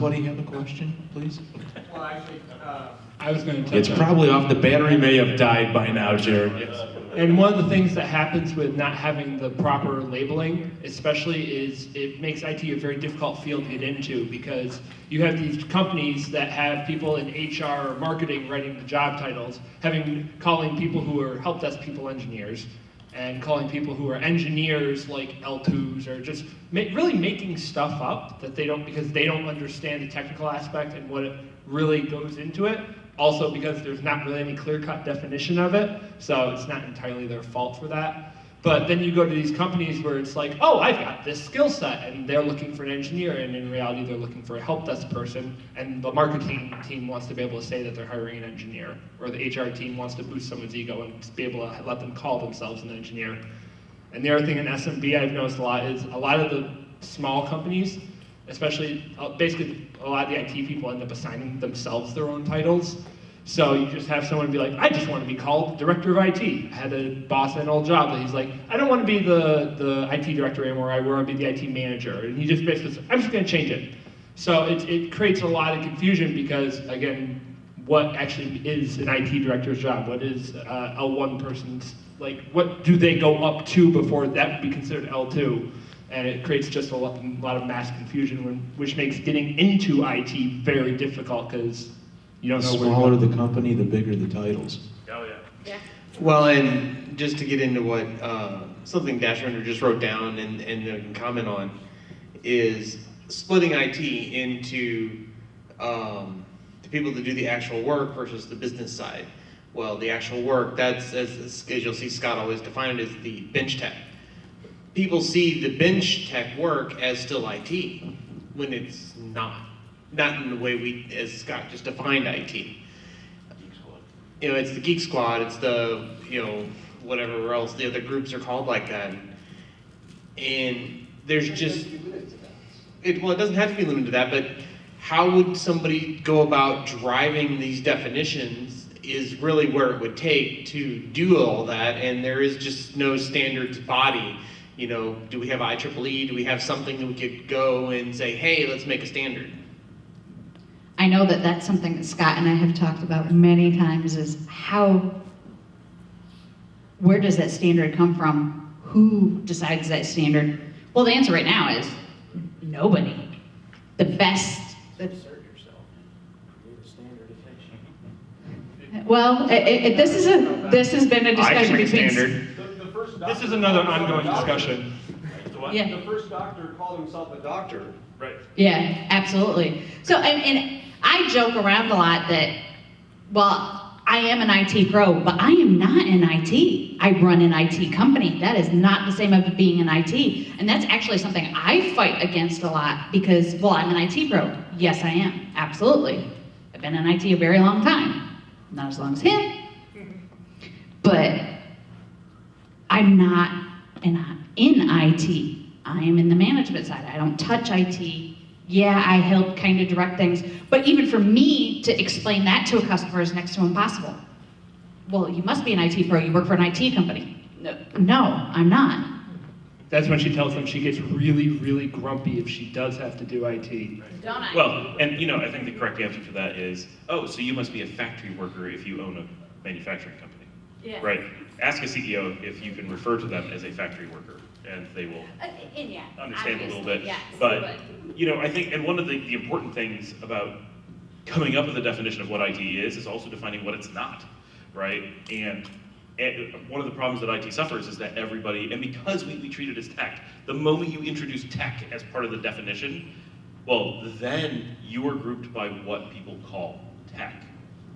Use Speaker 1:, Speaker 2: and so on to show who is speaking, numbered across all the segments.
Speaker 1: somebody have a question, please?
Speaker 2: Well, actually,
Speaker 3: I was going to
Speaker 1: It's probably off. The battery may have died by now, Jared. Yes.
Speaker 3: And one of the things that happens with not having the proper labeling, especially, is it makes IT a very difficult field to get into, because you have these companies that have people in HR or marketing writing the job titles, calling people who are help desk people engineers, and calling people who are engineers like L2s, or just really making stuff up that they don't, because they don't understand the technical aspect and what it really goes into it. Also because there's not really any clear-cut definition of it, so it's not entirely their fault for that. But then you go to these companies where it's like, oh, I've got this skill set, and they're looking for an engineer, and in reality they're looking for a help desk person, and the marketing team wants to be able to say that they're hiring an engineer, or the HR team wants to boost someone's ego and be able to let them call themselves an engineer. And the other thing in SMB I've noticed a lot is a lot of the small companies, especially, basically a lot of the IT people end up assigning themselves their own titles. So you just have someone be like, I just want to be called director of IT. I had a boss at an old job that he's like, I don't want to be the IT director anymore, I want to be the IT manager. And he just basically says, I'm just going to change it. So it creates a lot of confusion because, again, what actually is an IT director's job? What is L1 person's, like, what do they go up to before that would be considered L2? And it creates just a lot of mass confusion, which makes getting into IT very difficult because you don't know
Speaker 1: The
Speaker 3: where to
Speaker 1: smaller
Speaker 3: go.
Speaker 1: the company, the bigger the titles.
Speaker 4: Oh, yeah.
Speaker 5: Yeah.
Speaker 2: well, and just to get into what something Dash Runner just wrote down and can comment on is splitting IT into the people that do the actual work versus the business side. Well, the actual work, that's, as you'll see Scott always define it, as the bench tech. People see the bench tech work as still IT, when it's not. Not in the way we, as Scott just defined IT. You know, it's the Geek Squad, it's the, whatever else the other groups are called like that. And there's just, it doesn't have to be limited to that, but how would somebody go about driving these definitions is really where it would take to do all that, and there is just no standards body. Do we have IEEE? Do we have something that we could go and say, hey, let's make a standard?
Speaker 5: I know that that's something that Scott and I have talked about many times, is where does that standard come from? Who decides that standard? Well, the answer right now is nobody. The best.
Speaker 6: Assert yourself. Create a standard affection.
Speaker 5: Well, this has been a discussion between.
Speaker 6: The first doctor
Speaker 3: This is another ongoing discussion.
Speaker 5: Yeah.
Speaker 6: The first doctor called himself a doctor.
Speaker 4: Right.
Speaker 5: Yeah, absolutely. So, and I joke around a lot that, well, I am an IT pro, but I am not in IT. I run an IT company. That is not the same as being in IT. And that's actually something I fight against a lot because, well, I'm an IT pro. Yes, I am. Absolutely. I've been in IT a very long time. Not as long as him. But I'm not in IT. I am in the management side. I don't touch IT. Yeah, I help kind of direct things, but even for me to explain that to a customer is next to impossible. Well, you must be an IT pro, you work for an IT company. No, I'm not.
Speaker 3: That's when she tells them she gets really, really grumpy if she does have to do IT.
Speaker 5: Don't I?
Speaker 4: Well, and I think the correct answer for that is, oh, so you must be a factory worker if you own a manufacturing company.
Speaker 5: Yeah.
Speaker 4: Right. Ask a CEO if you can refer to them as a factory worker, and they will
Speaker 5: And yeah,
Speaker 4: understand a little
Speaker 5: obviously,
Speaker 4: bit.
Speaker 5: yes,
Speaker 4: But I think, and one of the important things about coming up with a definition of what IT is also defining what it's not, right? And one of the problems that IT suffers is that everybody, and because we treat it as tech, the moment you introduce tech as part of the definition, well, then you are grouped by what people call tech.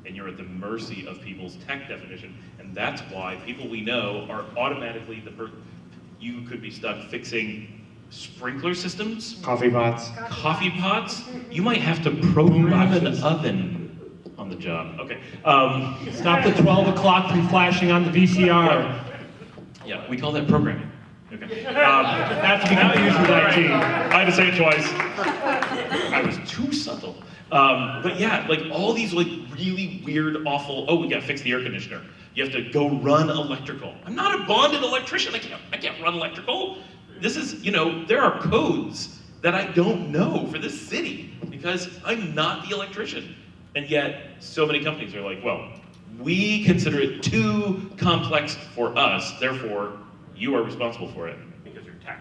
Speaker 4: And you're at the mercy of people's tech definition. And that's why people we know are automatically you could be stuck fixing sprinkler systems,
Speaker 2: Coffee pots.
Speaker 4: coffee pots. You might have to program an oven on the job. Okay.
Speaker 3: Stop the 12 o'clock from flashing on the VCR.
Speaker 4: Yeah, we call that programming. Okay.
Speaker 3: Not to be confused with IT.
Speaker 4: I had to say it twice. I was too subtle. But yeah, like all these like really weird, awful, oh, we gotta fix the air conditioner. You have to go run electrical. I'm not a bonded electrician. I can't run electrical. This is, there are codes that I don't know for this city because I'm not the electrician. And yet, so many companies are like, well, we consider it too complex for us, therefore, you are responsible for it because you're tech.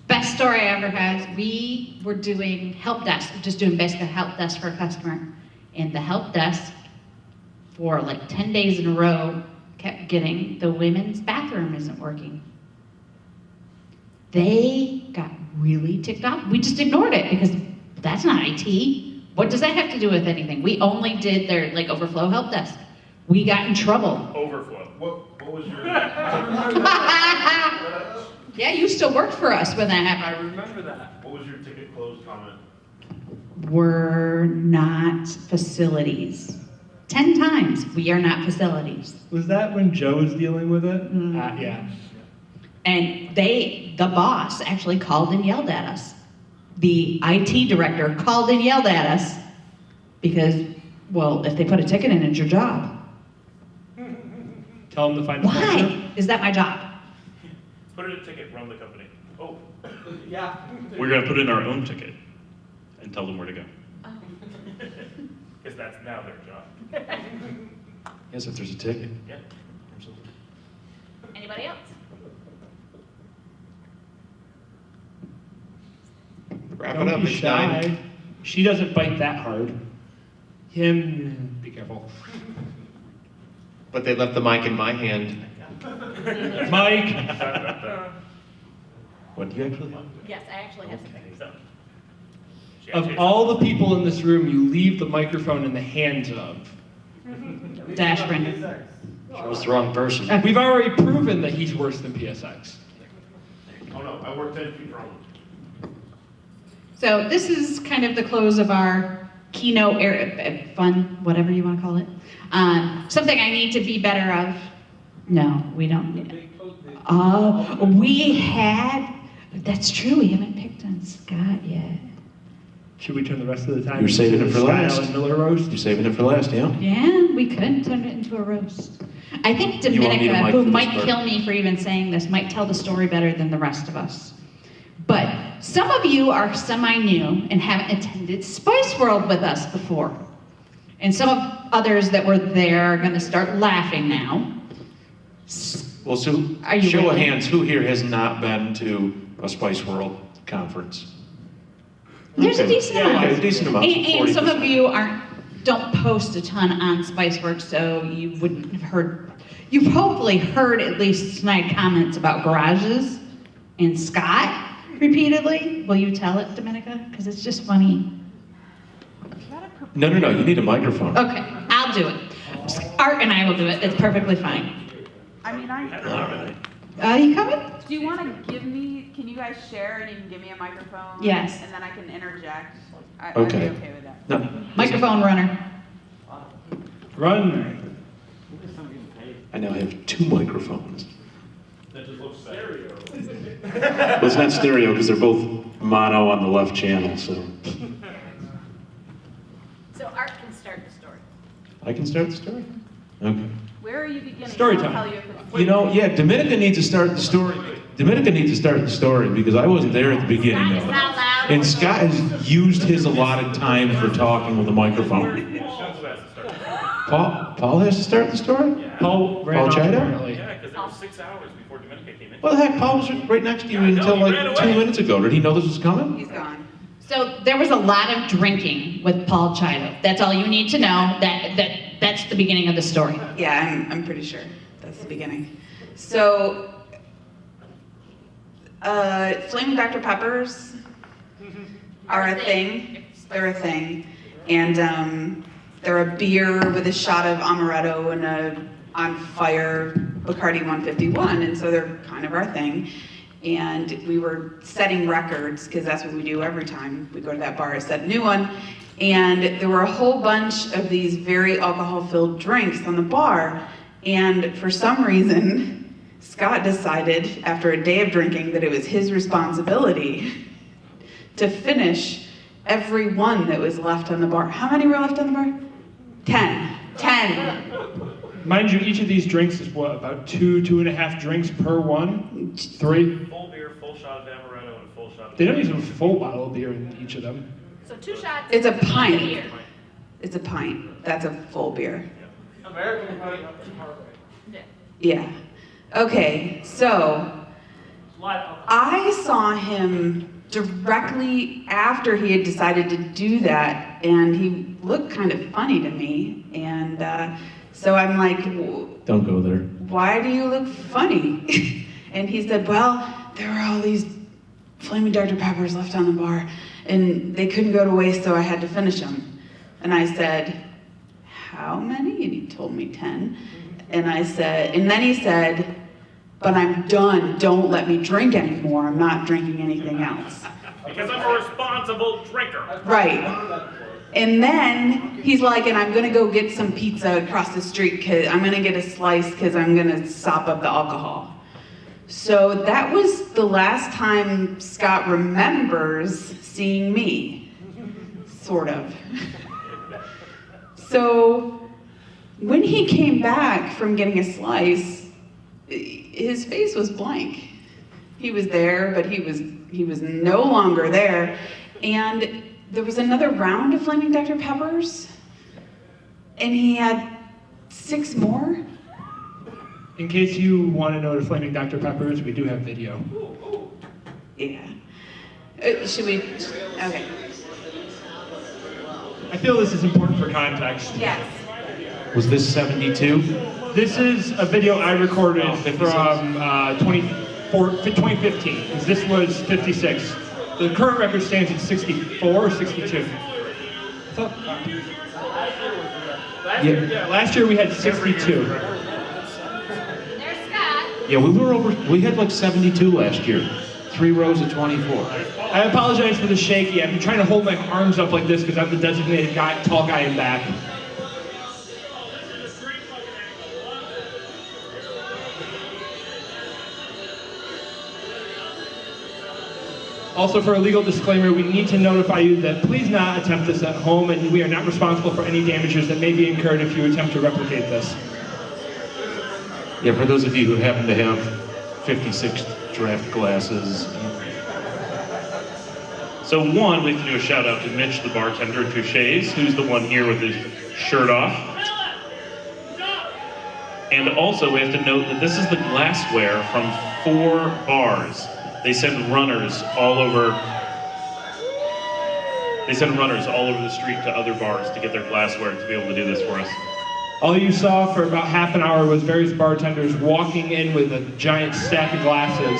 Speaker 5: Best story I ever had, we were doing help desk, just doing basically help desk for a customer. And the help desk, for like 10 days in a row, kept getting the women's bathroom isn't working. They got really ticked off. We just ignored it because that's not IT. What does that have to do with anything? We only did their like overflow help desk. We got in trouble.
Speaker 4: Overflow.
Speaker 6: What was your?
Speaker 5: Yeah, you still worked for us when that happened.
Speaker 6: I remember that. What was your ticket closed comment?
Speaker 5: We're not facilities. 10 times, we are not facilities.
Speaker 3: Was that when Joe was dealing with it? Yeah.
Speaker 5: And the boss actually called and yelled at us. The IT director called and yelled at us because, well, if they put a ticket in, it's your job.
Speaker 3: Tell him to find a sponsor.
Speaker 5: Why is that my job?
Speaker 4: Put in a ticket, run the company. Oh,
Speaker 6: Yeah.
Speaker 4: we're gonna put in our own ticket and tell them where to go. Because that's now their job.
Speaker 1: Yes, if there's a ticket.
Speaker 4: Yeah, absolutely.
Speaker 5: Anybody else?
Speaker 2: Wrap
Speaker 3: Don't
Speaker 2: it up,
Speaker 3: be
Speaker 2: it's
Speaker 3: shy.
Speaker 2: 9.
Speaker 3: She doesn't bite that hard. Him, be careful.
Speaker 2: But they left the mic in my hand.
Speaker 3: Mike.
Speaker 1: What do you actually?
Speaker 5: Yes, I actually have something.
Speaker 4: So,
Speaker 3: Of all the people in this room, you leave the microphone in the hands of.
Speaker 5: Dashman.
Speaker 1: Chose the wrong person.
Speaker 3: We've already proven that he's worse than PSX.
Speaker 6: Oh no, I work 10 feet from him.
Speaker 5: So this is kind of the close of our keynote fun, whatever you want to call it. Something I need to be better of. No, we don't. We had. That's true. We haven't picked on Scott yet.
Speaker 3: Should we turn the rest of the time
Speaker 1: You're saving
Speaker 3: into
Speaker 1: it for
Speaker 3: the
Speaker 1: last.
Speaker 3: Style and Miller roast?
Speaker 1: You're saving it for last, yeah?
Speaker 5: Yeah, we could turn it into a roast. I think
Speaker 1: You won't need a
Speaker 5: Dominica,
Speaker 1: mic
Speaker 5: who
Speaker 1: for this
Speaker 5: might
Speaker 1: part.
Speaker 5: kill me for even saying this, might tell the story better than the rest of us. But some of you are semi-new and haven't attended Spice World with us before. And some of others that were there are going to start laughing now.
Speaker 1: Well, so,
Speaker 5: Are you
Speaker 1: show of
Speaker 5: ready?
Speaker 1: hands, who here has not been to a Spice World conference?
Speaker 5: There's a
Speaker 1: Okay.
Speaker 5: decent
Speaker 1: Yeah,
Speaker 5: amount.
Speaker 1: okay, decent amount,
Speaker 5: And some of
Speaker 1: 40%.
Speaker 5: you don't post a ton on Spiceworks, so you wouldn't have heard. You've hopefully heard at least snide comments about garages and Scott repeatedly. Will you tell it, Dominica? Because it's just funny.
Speaker 1: No, you need a microphone.
Speaker 5: Okay, I'll do it. Art and I will do it. It's perfectly fine.
Speaker 7: I mean,
Speaker 1: All right.
Speaker 5: You coming?
Speaker 7: do you want to give me, can you guys share and you can give me a microphone?
Speaker 5: Yes.
Speaker 7: And then I can interject? I'd
Speaker 1: Okay.
Speaker 7: be okay with that.
Speaker 1: No,
Speaker 5: Microphone runner.
Speaker 3: Run.
Speaker 1: I now have two microphones.
Speaker 6: That just looks stereo.
Speaker 1: Well, it's not stereo because they're both mono on the left channel, so.
Speaker 5: So Art can start the story.
Speaker 1: I can start the story? Okay.
Speaker 7: Where are you beginning?
Speaker 3: Story
Speaker 7: I'll
Speaker 3: time.
Speaker 7: tell you if it's.
Speaker 1: You know, yeah, Dominica needs to start the story. Dominica needs to start the story because I wasn't there at the beginning of it. And Scott has used his allotted time for talking with a microphone. Paul has to start the story?
Speaker 3: Paul ran
Speaker 1: Paul
Speaker 3: off
Speaker 1: Chida?
Speaker 3: apparently.
Speaker 4: Yeah, because there was 6 hours before Dominica came in.
Speaker 1: What the heck, Paul was right next to you until
Speaker 4: he ran
Speaker 1: like
Speaker 4: away.
Speaker 1: 2 minutes ago. Did he know this was coming?
Speaker 7: He's gone.
Speaker 5: So there was a lot of drinking with Paul Chida. That's all you need to know. That's the beginning of the story.
Speaker 7: Yeah, I'm pretty sure that's the beginning. So, Flaming Dr. Peppers are a thing. They're a thing. And they're a beer with a shot of amaretto and a on fire Bacardi 151. And so they're kind of our thing. And we were setting records, because that's what we do every time we go to that bar, is set a new one. And there were a whole bunch of these very alcohol-filled drinks on the bar. And for some reason, Scott decided, after a day of drinking, that it was his responsibility to finish every one that was left on the bar. How many were left on the bar? 10. 10.
Speaker 3: Mind you, each of these drinks is what, about 2.5 drinks per one? 3?
Speaker 6: Full beer, full shot of Amaretto, and a full shot of...
Speaker 3: They don't use a full bottle of beer in each of them.
Speaker 8: So 2 shots.
Speaker 7: It's a
Speaker 8: of
Speaker 7: pint.
Speaker 8: beer.
Speaker 7: It's a pint. That's a full beer.
Speaker 6: American pint.
Speaker 8: Yeah.
Speaker 7: Yeah. Okay, so I saw him directly after he had decided to do that, and he looked kind of funny to me. And so I'm like,
Speaker 1: Don't go there.
Speaker 7: why do you look funny? And he said, well, there were all these Flaming Dr. Peppers left on the bar, and they couldn't go to waste, so I had to finish them. And I said, how many? And he told me 10. And I said, and then he said, but I'm done. Don't let me drink anymore. I'm not drinking anything else.
Speaker 6: Because I'm a responsible drinker.
Speaker 7: Right. And then he's like, and I'm gonna go get some pizza across the street, cause I'm gonna get a slice because I'm gonna sop up the alcohol. So that was the last time Scott remembers seeing me, sort of. So when he came back from getting a slice, his face was blank. He was there, but he was no longer there. And there was another round of Flaming Dr. Peppers, and he had 6 more.
Speaker 3: In case you want to know the Flaming Dr. Peppers, we do have video.
Speaker 7: Yeah. Should we? Okay.
Speaker 3: I feel this is important for context.
Speaker 7: Yes.
Speaker 1: Was this 72?
Speaker 3: This is a video I recorded
Speaker 1: Oh, 56.
Speaker 3: from 2015, because this was 56. The current record stands at 64 or 62. I thought,
Speaker 1: Yeah.
Speaker 3: last year we had 62.
Speaker 8: There's Scott.
Speaker 1: Yeah, we had like 72 last year. 3 rows of 24.
Speaker 3: I apologize for the shaky. I've been trying to hold my arms up like this because I'm the designated guy, tall guy in back. Also, for a legal disclaimer, we need to notify you that please not attempt this at home, and we are not responsible for any damages that may be incurred if you attempt to replicate this.
Speaker 1: Yeah, for those of you who happen to have 56 draft glasses.
Speaker 4: So one, we have to do a shout out to Mitch, the bartender at Touche's, who's the one here with his shirt off. And also we have to note that this is the glassware from 4 bars. They send runners all over the street to other bars to get their glassware to be able to do this for us.
Speaker 3: All you saw for about half an hour was various bartenders walking in with a giant stack of glasses.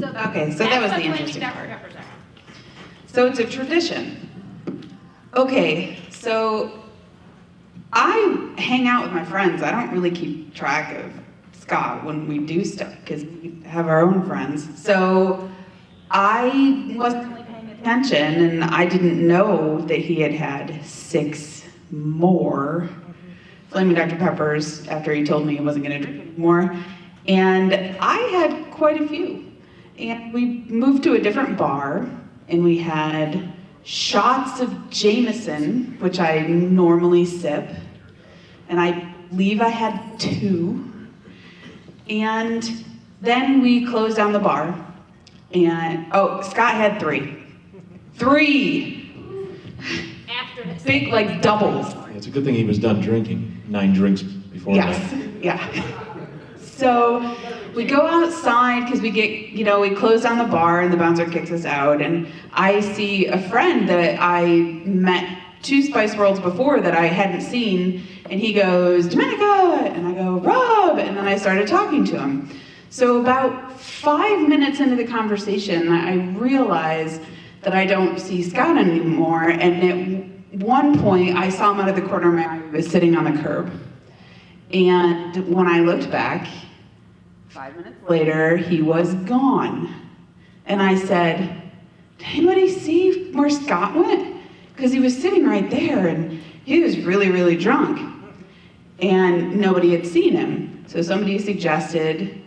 Speaker 7: Okay, so that was the interesting part. So it's a tradition. Okay, so I hang out with my friends. I don't really keep track of Scott when we do stuff because we have our own friends. So I wasn't really paying attention, and I didn't know that he had had 6 more Flaming Dr. Peppers after he told me he wasn't going to drink anymore. And I had quite a few. And we moved to a different bar, and we had shots of Jameson, which I normally sip. And I believe I had 2. And then we closed down the bar. And, oh, Scott had 3. 3!
Speaker 8: After his
Speaker 7: Big, like, doubles.
Speaker 1: It's a good thing he was done drinking. 9 drinks before
Speaker 7: Yes,
Speaker 1: that.
Speaker 7: yeah. So we go outside because we get, we close down the bar and the bouncer kicks us out. And I see a friend that I met 2 Spice Worlds before that I hadn't seen. And he goes, Domenica! And I go, Rob! And then I started talking to him. So about 5 minutes into the conversation, I realize that I don't see Scott anymore. And at one point, I saw him out of the corner of my eye. He was sitting on the curb. And when I looked back, 5 minutes later, he was gone. And I said, did anybody see where Scott went? Because he was sitting right there, and he was really, really drunk. And nobody had seen him. So somebody suggested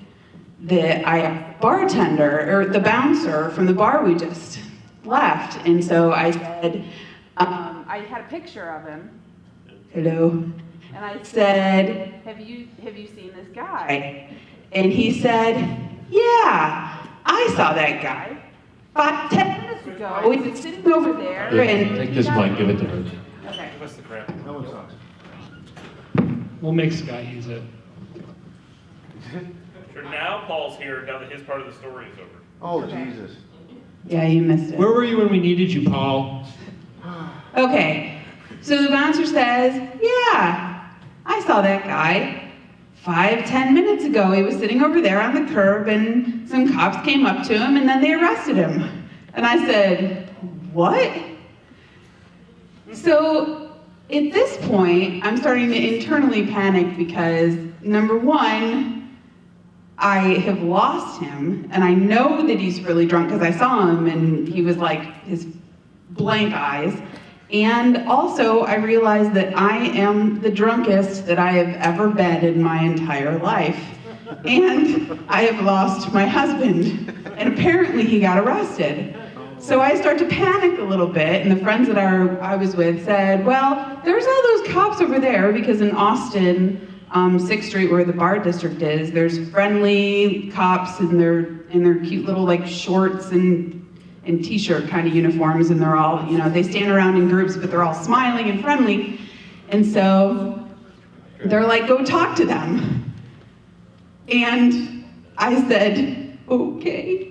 Speaker 7: that I bartender, or the bouncer from the bar we just left. And so I said, I had a picture of him. Hello. And I said, have you seen this guy? And he said, yeah, I saw that guy 10 minutes ago. He was sitting over there. And
Speaker 1: Take this mic, give it to her.
Speaker 7: okay.
Speaker 4: What's the crap?
Speaker 3: We'll make Scott use it.
Speaker 6: Sure, now Paul's here, now that his part of the story is over.
Speaker 9: Oh, Jesus.
Speaker 7: Yeah, you missed it.
Speaker 3: Where were you when we needed you, Paul?
Speaker 7: Okay, so the bouncer says, yeah, I saw that guy 5-10 minutes ago. He was sitting over there on the curb and some cops came up to him and then they arrested him. And I said, what? So at this point, I'm starting to internally panic because number one, I have lost him and I know that he's really drunk because I saw him and he was like his blank eyes. And also, I realized that I am the drunkest that I have ever been in my entire life. And I have lost my husband. And apparently he got arrested. So I start to panic a little bit, and the friends that I was with said, well, there's all those cops over there, because in Austin, 6th Street, where the bar district is, there's friendly cops in their cute little like shorts and t-shirt kind of uniforms, and they're all, they stand around in groups, but they're all smiling and friendly. And so they're like, go talk to them. And I said, okay.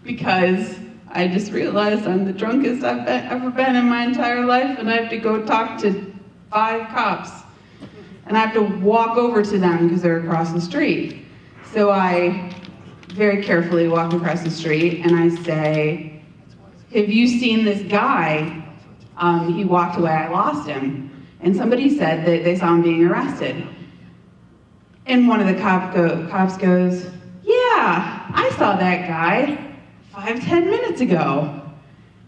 Speaker 7: Because I just realized I'm the drunkest I've ever been in my entire life, and I have to go talk to 5 cops. And I have to walk over to them because they're across the street. So I very carefully walk across the street and I say, have you seen this guy? He walked away, I lost him. And somebody said that they saw him being arrested. And one of the cops goes, yeah, I saw that guy 5-10 minutes ago.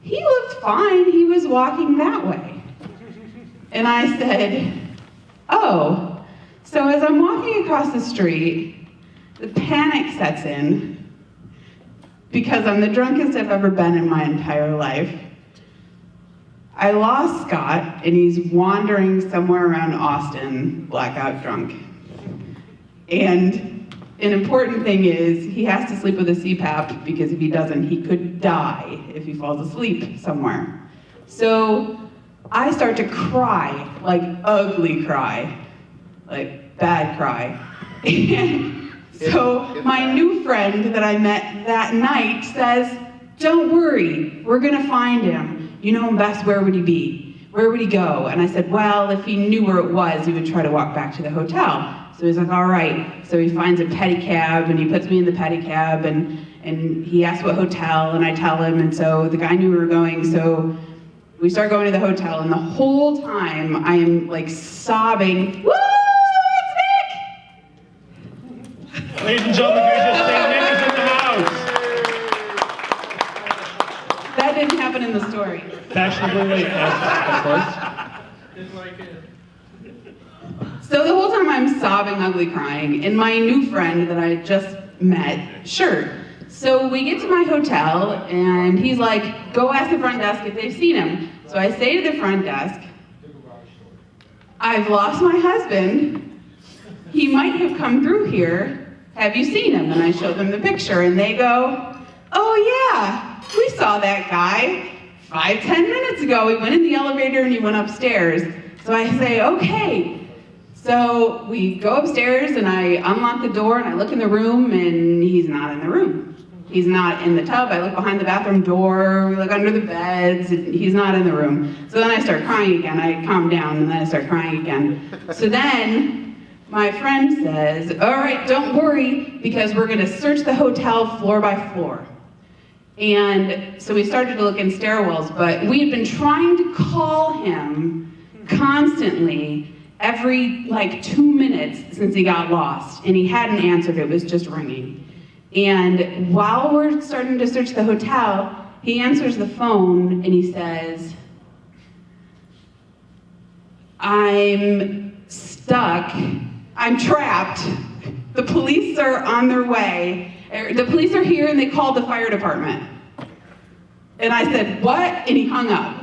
Speaker 7: He looked fine, he was walking that way. And I said, oh. So as I'm walking across the street, the panic sets in because I'm the drunkest I've ever been in my entire life. I lost Scott, and he's wandering somewhere around Austin, blackout drunk. And an important thing is he has to sleep with a CPAP because if he doesn't, he could die if he falls asleep somewhere. So I start to cry, like ugly cry, like bad cry. And so my new friend that I met that night says, don't worry, we're gonna find him. You know him best, where would he be? Where would he go? And I said, well, if he knew where it was, he would try to walk back to the hotel. So he's like, all right. So he finds a pedicab and he puts me in the pedicab and he asks what hotel and I tell him. And so the guy knew we were going. So we start going to the hotel and the whole time I am like sobbing, woo, it's Nick!
Speaker 3: Ladies and gentlemen, can we just say Nick is in the house?
Speaker 7: That didn't happen in the story.
Speaker 3: Fashionably late, of course.
Speaker 7: So the whole time I'm sobbing, ugly crying, and my new friend that I just met, sure. So we get to my hotel, and he's like, go ask the front desk if they've seen him. So I say to the front desk, I've lost my husband. He might have come through here. Have you seen him? And I show them the picture, and they go, oh yeah, we saw that guy 5-10 minutes ago. He went in the elevator and he went upstairs. So I say, okay. So we go upstairs and I unlock the door and I look in the room and he's not in the room. He's not in the tub. I look behind the bathroom door, we look under the beds, and he's not in the room. So then I start crying again. I calm down and then I start crying again. So then my friend says, all right, don't worry because we're gonna search the hotel floor by floor. And so we started to look in stairwells, but we had been trying to call him constantly every like 2 minutes since he got lost, and he hadn't answered, it was just ringing. And while we're starting to search the hotel, he answers the phone and he says, I'm stuck, I'm trapped, the police are on their way, the police are here and they called the fire department. And I said, what? And he hung up.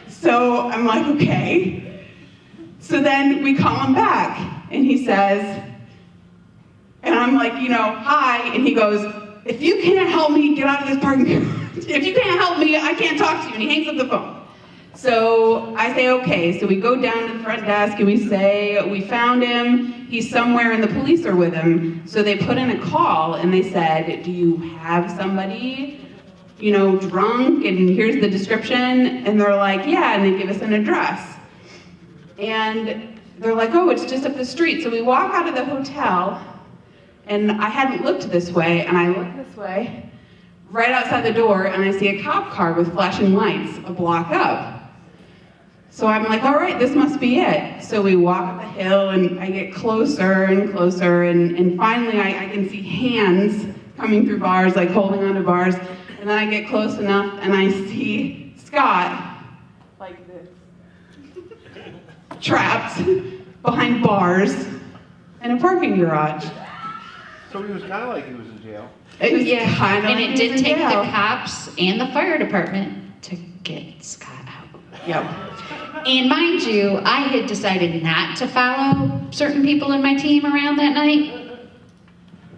Speaker 7: So I'm like, okay. So then we call him back, and he says, and I'm like, hi, and he goes, if you can't help me, get out of this parking garage. If you can't help me, I can't talk to you, and he hangs up the phone. So I say, okay, so we go down to the front desk and we say, we found him, he's somewhere and the police are with him. So they put in a call and they said, do you have somebody, drunk, and here's the description? And they're like, yeah, and they give us an address. And they're like, oh, it's just up the street. So we walk out of the hotel, and I hadn't looked this way, and I look this way, right outside the door, and I see a cop car with flashing lights a block up. So I'm like, all right, this must be it. So we walk up the hill, and I get closer and closer, and finally I can see hands coming through bars, like holding onto bars, and then I get close enough, and I see Scott, like this, trapped behind bars in a parking garage.
Speaker 9: So he was kind of like he was in jail.
Speaker 7: It was kind of
Speaker 5: And
Speaker 7: like
Speaker 5: it
Speaker 7: he
Speaker 5: did
Speaker 7: was in
Speaker 5: take
Speaker 7: jail.
Speaker 5: the cops and the fire department to get Scott out.
Speaker 7: Yep.
Speaker 5: And mind you, I had decided not to follow certain people in my team around that night.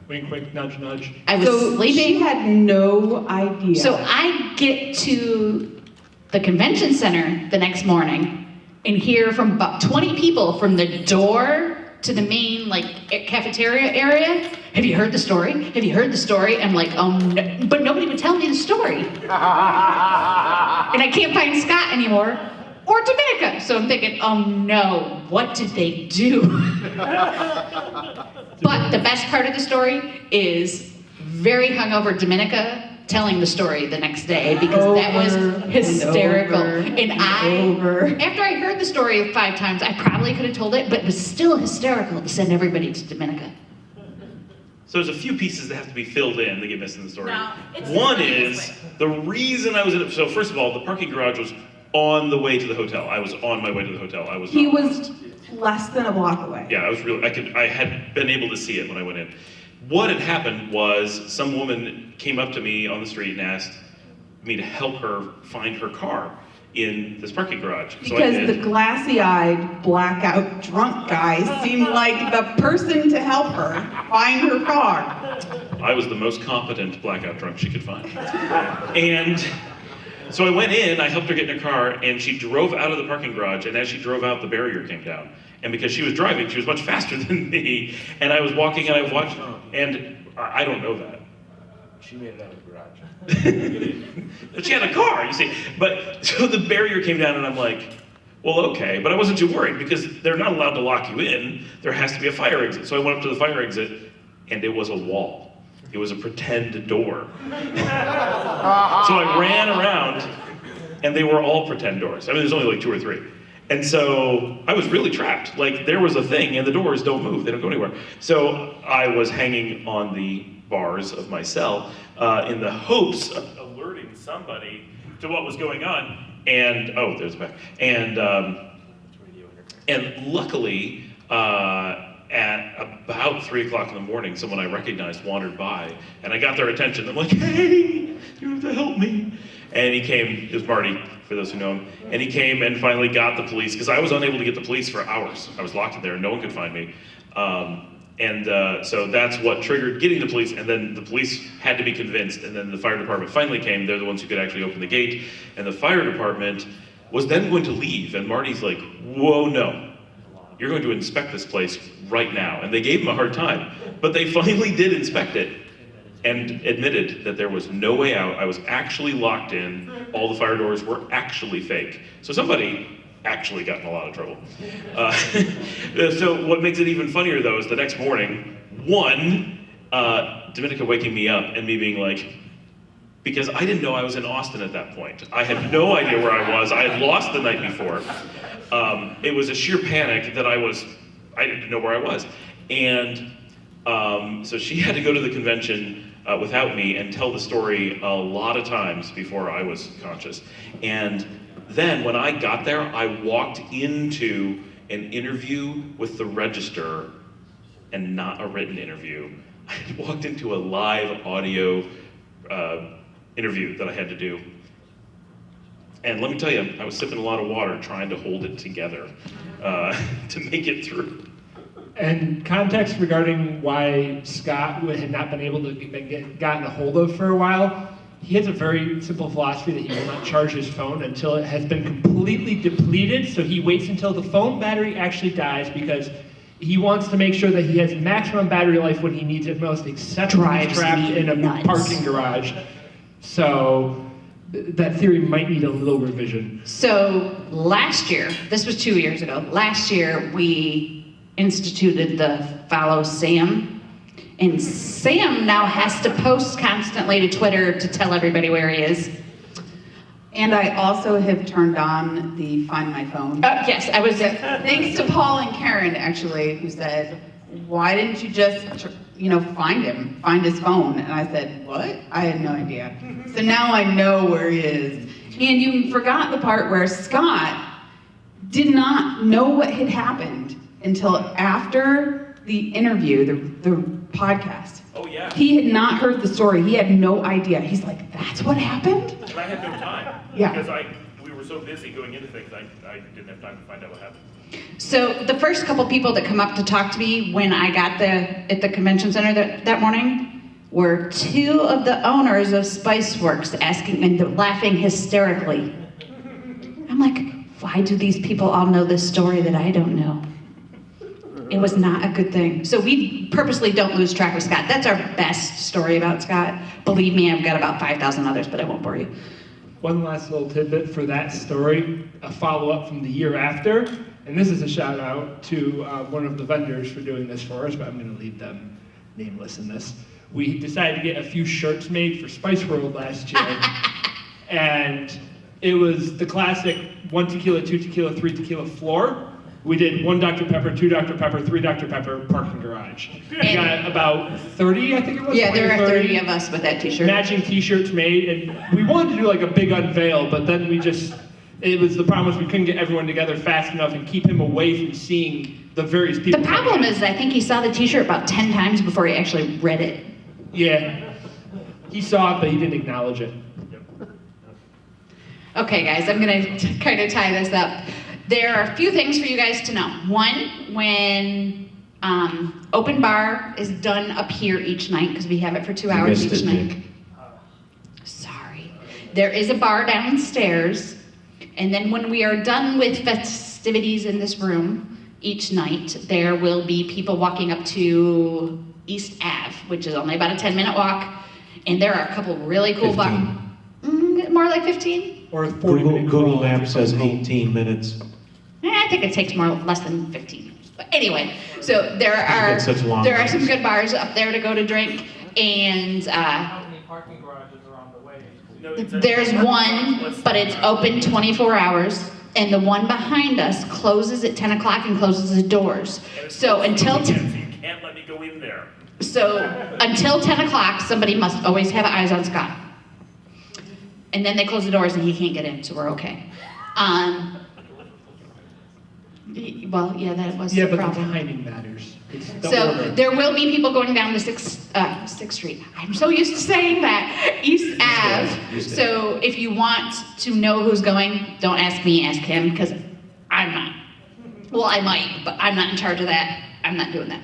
Speaker 3: Wink, wink, nudge, nudge.
Speaker 5: I was
Speaker 7: So
Speaker 5: sleeping.
Speaker 7: she had no idea.
Speaker 5: So I get to the convention center the next morning and hear from about 20 people from the door to the main cafeteria area. Have you heard the story? Have you heard the story? I'm like, oh no, but nobody would tell me the story. And I can't find Scott anymore or Dominica. So I'm thinking, oh no, what did they do? But the best part of the story is very hungover Dominica telling the story the next day because that was hysterical. And after I heard the story 5 times, I probably could have told it, but it was still hysterical to send everybody to Dominica.
Speaker 4: So there's a few pieces that have to be filled in that get missed in the story.
Speaker 8: No, it's
Speaker 4: One
Speaker 8: the
Speaker 4: is
Speaker 8: funniest
Speaker 4: the reason I was in it. So first of all, the parking garage was on the way to the hotel. I was on my way to the hotel. I was.
Speaker 7: He
Speaker 4: not
Speaker 7: was
Speaker 4: lost.
Speaker 7: less than a block away.
Speaker 4: Yeah, I was really. I had been able to see it when I went in. What had happened was some woman came up to me on the street and asked me to help her find her car in this parking garage. So I
Speaker 7: Because
Speaker 4: did.
Speaker 7: the glassy-eyed, blackout, drunk guy seemed like the person to help her find her car.
Speaker 4: I was the most competent blackout drunk she could find. And so I went in, I helped her get in her car, and she drove out of the parking garage, and as she drove out, the barrier came down. And because she was driving, she was much faster than me, and I was walking and I watched, and I don't know that.
Speaker 1: She made it out of the garage.
Speaker 4: But she had a car, you see. But so the barrier came down, and I'm like, well, okay. But I wasn't too worried because they're not allowed to lock you in. There has to be a fire exit. So I went up to the fire exit, and it was a wall. It was a pretend door. So I ran around, and they were all pretend doors. I mean, there's only like 2 or 3. And so I was really trapped. Like, there was a thing, and the doors don't move. They don't go anywhere. So I was hanging on the bars of my cell in the hopes of alerting somebody to what was going on. And, oh, there's the back. And luckily, at about 3 o'clock in the morning, someone I recognized wandered by, and I got their attention. I'm like, hey, you have to help me. And he came, it was Marty, for those who know him, and he came and finally got the police, because I was unable to get the police for hours. I was locked in there, and no one could find me. So that's what triggered getting the police, and then the police had to be convinced, and then the fire department finally came. They're the ones who could actually open the gate, and the fire department was then going to leave, and Marty's like, whoa, no. You're going to inspect this place right now. And they gave him a hard time, but they finally did inspect it and admitted that there was no way out. I was actually locked in. All the fire doors were actually fake. So somebody actually got in a lot of trouble. So what makes it even funnier though is the next morning, Dominica waking me up and me being like, because I didn't know I was in Austin at that point. I had no idea where I was. I had lost the night before. It was a sheer panic that I didn't know where I was. And so she had to go to the convention without me and tell the story a lot of times before I was conscious. And then when I got there, I walked into an interview with the Register and not a written interview. I had walked into a live audio interview that I had to do. And let me tell you, I was sipping a lot of water trying to hold it together to make it through.
Speaker 3: And context regarding why Scott had not been able to get gotten a hold of for a while, he has a very simple philosophy that he will not charge his phone until it has been completely depleted. So he waits until the phone battery actually dies because he wants to make sure that he has maximum battery life when he needs it most, except when he's
Speaker 5: Drives
Speaker 3: trapped
Speaker 5: me
Speaker 3: in a
Speaker 5: nuts.
Speaker 3: parking garage. So that theory might need a little revision.
Speaker 5: So last year, this was 2 years ago, last year we instituted the Follow Sam. And Sam now has to post constantly to Twitter to tell everybody where he is.
Speaker 7: And I also have turned on the Find My Phone.
Speaker 5: Yes, I was.
Speaker 7: Thanks to Paul and Karen, actually, who said, why didn't you just, find him, find his phone? And I said, what? I had no idea. So now I know where he is. And you forgot the part where Scott did not know what had happened until after the interview, the podcast.
Speaker 6: Oh, yeah.
Speaker 7: He had not heard the story. He had no idea. He's like, that's what happened?
Speaker 6: And I had no time.
Speaker 7: Yeah.
Speaker 6: Because we were so busy going into things, I didn't have time to find out what happened.
Speaker 5: So the first couple people that come up to talk to me when I got at the convention center that morning were two of the owners of Spiceworks asking and laughing hysterically. I'm like, why do these people all know this story that I don't know? It was not a good thing. So we purposely don't lose track of Scott. That's our best story about Scott. Believe me, I've got about 5,000 others, but I won't bore you.
Speaker 3: One last little tidbit for that story, a follow-up from the year after, and this is a shout out to one of the vendors for doing this for us, but I'm gonna leave them nameless in this. We decided to get a few shirts made for Spice World last year, and it was the classic 1 tequila, 2 tequila, 3 tequila floor. We did 1 Dr. Pepper, 2 Dr. Pepper, 3 Dr. Pepper, parking garage. We got about 30, I think it was.
Speaker 5: Yeah,
Speaker 3: 20
Speaker 5: there
Speaker 3: or
Speaker 5: are 30 of us with that t-shirt.
Speaker 3: matching t-shirts made, and we wanted to do like a big unveil, but then it was the problem was we couldn't get everyone together fast enough and keep him away from seeing the various people.
Speaker 5: The problem is I think he saw the t-shirt about 10 times before he actually read it.
Speaker 3: Yeah, he saw it, but he didn't acknowledge it.
Speaker 5: Okay guys, I'm gonna kind of tie this up. There are a few things for you guys to know. One, when open bar is done up here each night, because we have it for 2 hours
Speaker 1: missed
Speaker 5: each
Speaker 1: it,
Speaker 5: night.
Speaker 1: Nick.
Speaker 5: Sorry. There is a bar downstairs, and then when we are done with festivities in this room each night, there will be people walking up to East Ave, which is only about a 10-minute walk, and there are a couple really cool bars.
Speaker 1: 15.
Speaker 5: More like 15?
Speaker 3: Or a 40-minute
Speaker 1: Google
Speaker 3: crawl
Speaker 1: Maps says
Speaker 3: after
Speaker 1: 18 minutes.
Speaker 5: I think it takes less than 15. But anyway, so there are
Speaker 1: such long
Speaker 5: some
Speaker 1: nights.
Speaker 5: good bars up there to go to drink, and
Speaker 3: How many parking garages are on the way?
Speaker 6: No, it's
Speaker 5: there's one, but it's open 24 hours, and the one behind us closes at 10 o'clock and closes the doors. So until
Speaker 6: So you can't let me go in there.
Speaker 5: until 10 o'clock, somebody must always have eyes on Scott. And then they close the doors and he can't get in, so we're okay. Well, yeah, that was
Speaker 3: Yeah,
Speaker 5: the
Speaker 3: but the
Speaker 5: problem.
Speaker 3: timing matters. It's the
Speaker 5: So
Speaker 3: order.
Speaker 5: there will be people going down to 6th Street. I'm so used to saying that. East Ave.
Speaker 1: East Ave.
Speaker 5: So if you want to know who's going, don't ask me, ask him, because I'm not. Well, I might, but I'm not in charge of that. I'm not doing that.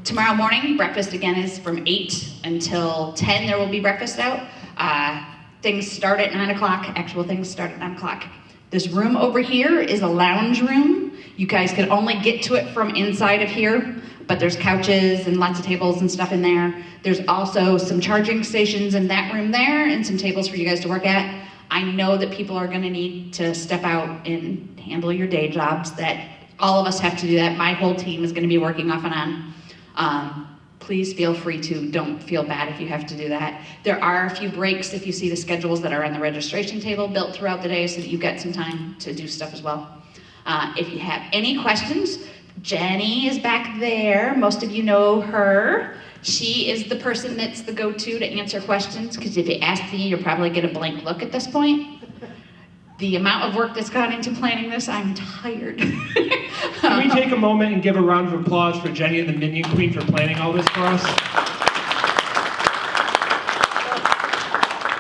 Speaker 5: Tomorrow morning, breakfast again is from 8 until 10. There will be breakfast out. Things start at 9 o'clock. Actual things start at 9 o'clock. This room over here is a lounge room. You guys can only get to it from inside of here, but there's couches and lots of tables and stuff in there. There's also some charging stations in that room there and some tables for you guys to work at. I know that people are gonna need to step out and handle your day jobs, that all of us have to do that. My whole team is gonna be working off and on. Please feel free to, don't feel bad if you have to do that. There are a few breaks if you see the schedules that are on the registration table built throughout the day so that you get some time to do stuff as well. If you have any questions, Jenny is back there. Most of you know her. She is the person that's the go-to to answer questions, because if you ask me, you'll probably get a blank look at this point. the amount of work that's gone into planning this, I'm tired.
Speaker 3: Can we take a moment and give a round of applause for Jenny and the Minion Queen for planning all this for us?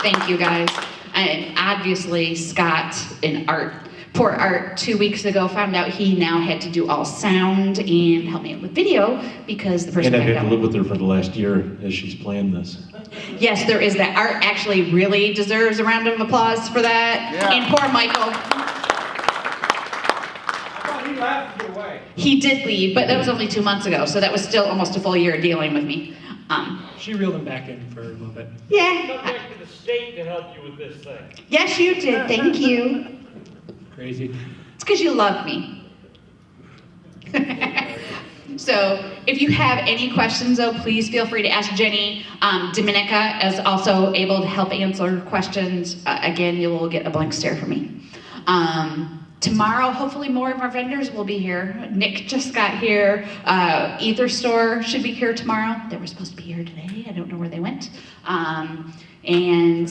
Speaker 5: Thank you, guys. And obviously, Scott and Art, poor Art, 2 weeks ago found out he now had to do all sound and help me out with video because the person
Speaker 1: And I've
Speaker 5: back
Speaker 1: had to
Speaker 5: down.
Speaker 1: live with her for the last year as she's planned this.
Speaker 5: Yes, there is that. Art actually really deserves a round of applause for that.
Speaker 9: Yeah.
Speaker 5: And poor Michael.
Speaker 9: He laughed it away.
Speaker 5: He did leave, but that was only 2 months ago, so that was still almost a full year dealing with me.
Speaker 3: She reeled him back in for a little bit.
Speaker 5: Yeah.
Speaker 6: Back to the state to help you with this thing.
Speaker 5: Yes, you did. Thank you.
Speaker 3: Crazy.
Speaker 5: It's because you love me. So if you have any questions, though, please feel free to ask Jenny. Dominica is also able to help answer questions. Again, you will get a blank stare from me. Tomorrow, hopefully more of our vendors will be here. Nick just got here. Ether Store should be here tomorrow. They were supposed to be here today. I don't know where they went. And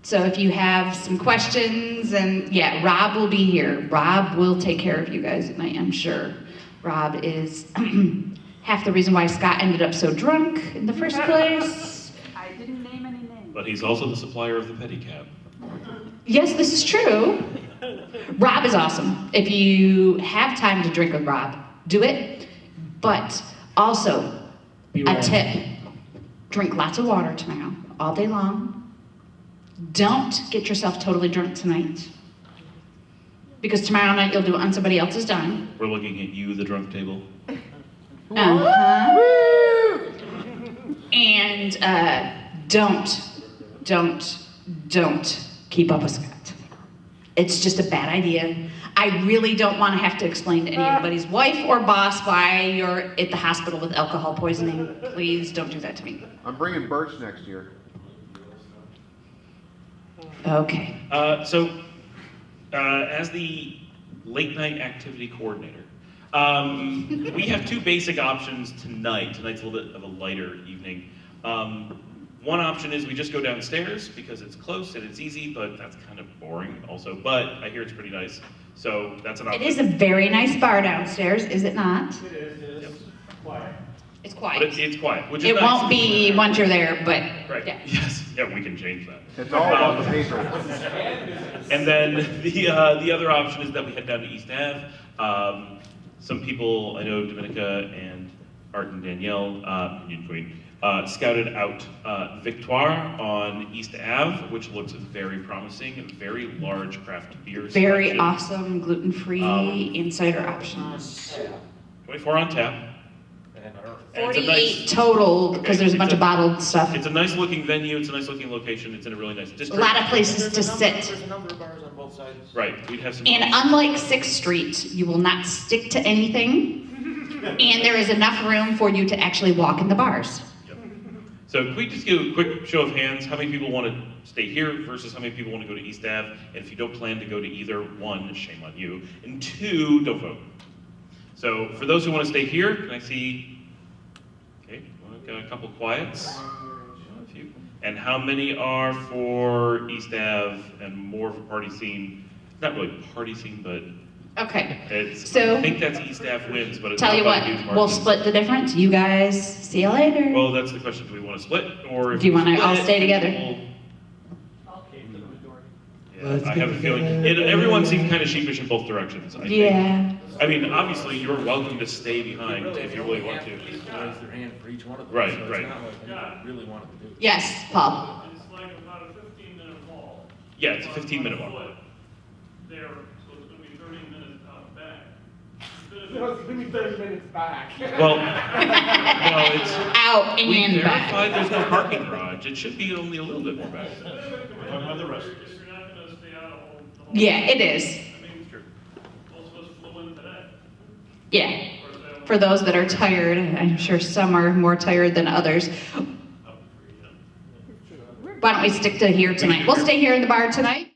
Speaker 5: so if you have some questions, and yeah, Rob will be here. Rob will take care of you guys at night, I'm sure. Rob is half the reason why Scott ended up so drunk in the first place.
Speaker 7: I didn't name any names.
Speaker 4: But he's also the supplier of the pedicab.
Speaker 5: Yes, this is true. Rob is awesome. If you have time to drink with Rob, do it. But also,
Speaker 3: Beware.
Speaker 5: a tip, drink lots of water tomorrow, all day long. Don't get yourself totally drunk tonight. Because tomorrow night you'll do it on somebody else's dime.
Speaker 4: We're looking at you, the drunk table.
Speaker 5: Uh-huh. And don't keep up with Scott. It's just a bad idea. I really don't want to have to explain to anybody's wife or boss why you're at the hospital with alcohol poisoning. Please don't do that to me.
Speaker 9: I'm bringing Birch next year.
Speaker 5: Okay.
Speaker 4: As the late night activity coordinator, we have two basic options tonight. Tonight's a little bit of a lighter evening. One option is we just go downstairs because it's close and it's easy, but that's kind of boring also. But I hear it's pretty nice, so that's an
Speaker 5: It
Speaker 4: option.
Speaker 5: is a very nice bar downstairs, is it not?
Speaker 6: It is.
Speaker 4: Yep.
Speaker 6: Quiet.
Speaker 5: It's
Speaker 4: But
Speaker 5: quiet.
Speaker 4: it's quiet, which is
Speaker 5: It
Speaker 4: nice.
Speaker 5: won't be once you're there, but
Speaker 4: Right.
Speaker 5: yeah.
Speaker 4: Yes. Yeah, we can change that.
Speaker 9: It's all about the paper.
Speaker 4: And then the other option is that we head down to East Ave. Some people, I know Dominica and Art and Danielle, Union Queen, scouted out Victoire on East Ave, which looks very promising, a very large craft beer
Speaker 5: Very
Speaker 4: selection.
Speaker 5: awesome gluten-free insider options.
Speaker 4: 24 on tap. And it's a
Speaker 5: 48 total, because there's a bunch of bottled stuff.
Speaker 4: It's a nice looking venue, it's a nice looking location, it's in a really nice
Speaker 5: A
Speaker 4: district.
Speaker 5: lot of places to sit.
Speaker 6: There's a number of bars on both sides.
Speaker 4: Right, we'd have some.
Speaker 5: And unlike 6th Street, you will not stick to anything. And there is enough room for you to actually walk in the bars.
Speaker 4: Yep. So can we just give a quick show of hands, how many people want to stay here versus how many people want to go to East Ave? And if you don't plan to go to either, one, shame on you, and two, don't vote. So for those who want to stay here, can I see, okay, well, I've got a couple quiets. A few. And how many are for East Ave and more of a party scene? Not really party scene, but
Speaker 5: Okay.
Speaker 4: it's,
Speaker 5: So-
Speaker 4: I think that's East Ave wins, but it's
Speaker 5: Tell
Speaker 4: not
Speaker 5: you
Speaker 4: by
Speaker 5: what,
Speaker 4: a huge margin.
Speaker 5: we'll split the difference. You guys, see you later.
Speaker 4: Well, that's the question. Do we want to split, or if
Speaker 5: Do you
Speaker 4: we
Speaker 5: wanna all
Speaker 4: split,
Speaker 5: stay together?
Speaker 4: we'll- Yeah,
Speaker 3: Let's
Speaker 4: I
Speaker 3: get
Speaker 4: have a feeling
Speaker 3: together.
Speaker 4: everyone seemed kind of sheepish in both directions. I think.
Speaker 5: Yeah.
Speaker 4: I mean, obviously, you're welcome to stay behind if you really want to.
Speaker 10: Raise their hand for each one of them.
Speaker 4: Right,
Speaker 10: so it's
Speaker 4: right.
Speaker 10: not like we really wanted to do it.
Speaker 5: Yes, Paul.
Speaker 6: It's like about a 15-minute wall.
Speaker 4: Yeah, it's a 15-minute walk.
Speaker 6: There, so it's gonna be 30 minutes out back.
Speaker 9: Give me 30 minutes back.
Speaker 4: Well, no, it's.
Speaker 5: Out
Speaker 4: We
Speaker 5: and back.
Speaker 4: verified there's no parking garage. It should be only a little bit more back.
Speaker 6: If you're not gonna stay out the whole.
Speaker 5: Yeah, it is.
Speaker 6: I mean, most of us flew in today.
Speaker 5: Yeah. For those that are tired, I'm sure some are more tired than others. Why don't we stick to here tonight? We'll stay here in the bar tonight.